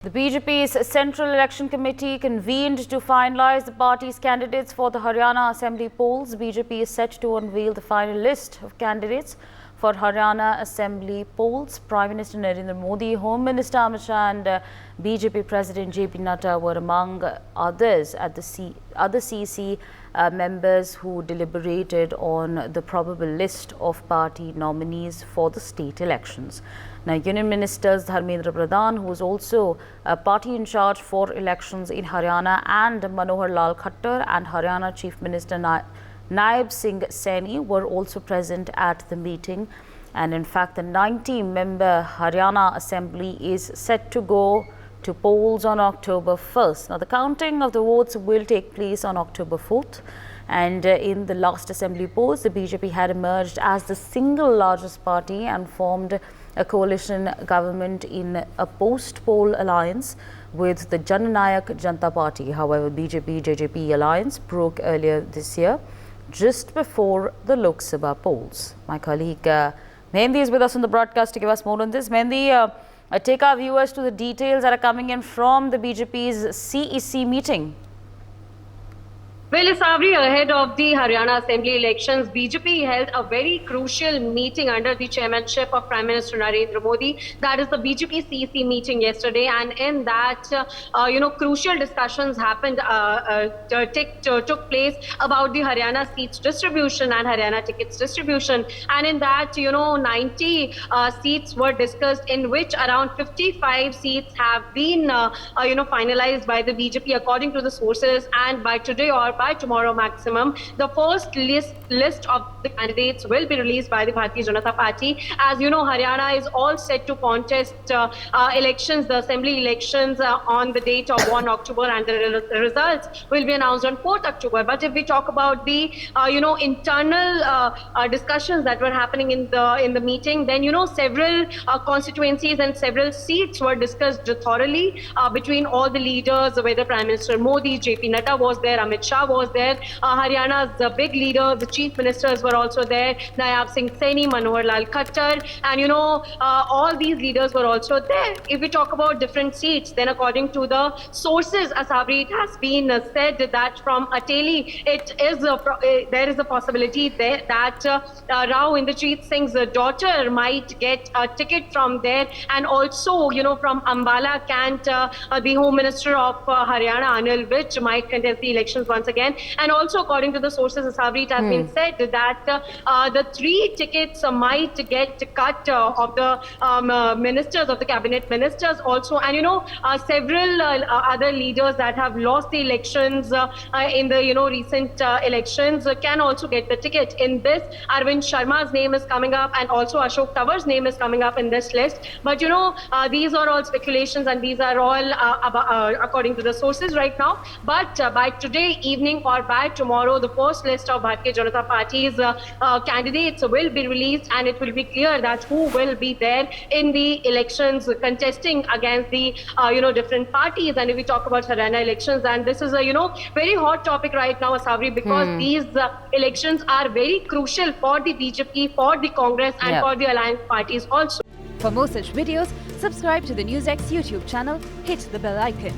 The BJP's Central Election Committee convened to finalise the party's candidates for the Haryana Assembly polls. BJP is set to unveil the final list of candidates for Haryana Assembly polls. Prime Minister Narendra Modi, Home Minister Amit Shah and BJP President JP Nadda were among others at the other CC members who deliberated on the probable list of party nominees for the state elections. Now, Union Ministers Dharmendra Pradhan, who is also a party in charge for elections in Haryana, and Manohar Lal Khattar and Haryana Chief Minister Naib Singh Saini were also present at the meeting. And in fact, the 90-member Haryana Assembly is set to go to polls on October 1st. Now, the counting of the votes will take place on October 4th. And in the last assembly polls, the BJP had emerged as the single largest party and formed a coalition government in a post-poll alliance with the Jan Nayak Janata Party. However, BJP-JJP alliance broke earlier this year, just before the Lok Sabha polls. My colleague Mehendi is with us on the broadcast to give us more on this. Mehendi, take our viewers to the details that are coming in from the BJP's CEC meeting. Well, Savri, ahead of the Haryana Assembly elections, BJP held a very crucial meeting under the chairmanship of Prime Minister Narendra Modi. That is the BJP CEC meeting yesterday, and in that, crucial discussions happened, took place about the Haryana seats distribution and Haryana tickets distribution. And in that, 90 seats were discussed, in which around 55 seats have been, finalized by the BJP according to the sources, and by today or by tomorrow maximum, the first list of the candidates will be released by the Bharatiya Janata Party. As you know, Haryana is all set to contest elections, the assembly elections on the date of 1 October, and the results will be announced on 4th October. But if we talk about the internal discussions that were happening in the meeting, then several constituencies and several seats were discussed thoroughly between all the leaders, whether Prime Minister Modi, JP Nadda was there, Amit Shah was there, Haryana's big leader, the chief ministers were also there, Naib Singh Saini, Manohar Lal Khattar, and all these leaders were also there. If we talk about different seats, then according to the sources, Asabri, it has been said that from Ateli, there is a possibility there that Rao Inderjeet Singh's daughter might get a ticket from there, and also from Ambala Cant, the Home Minister of Haryana, Anil Vij, might contest the elections once again. And also, according to the sources, Sabri, it has been said that the 3 tickets might get cut of the ministers, of the cabinet ministers also. And, several other leaders that have lost the elections in the, recent elections can also get the ticket. In this, Arvind Sharma's name is coming up, and also Ashok Tawar's name is coming up in this list. But, these are all speculations, and these are all according to the sources right now. But by today evening or by tomorrow, the first list of Bharatiya Janata Party's candidates will be released, and it will be clear that who will be there in the elections contesting against the different parties. And if we talk about Haryana elections, and this is a very hot topic right now, Asavri, because these elections are very crucial for the BJP, for the Congress, and for the alliance parties also. For more such videos, subscribe to the NewsX YouTube channel, hit the bell icon.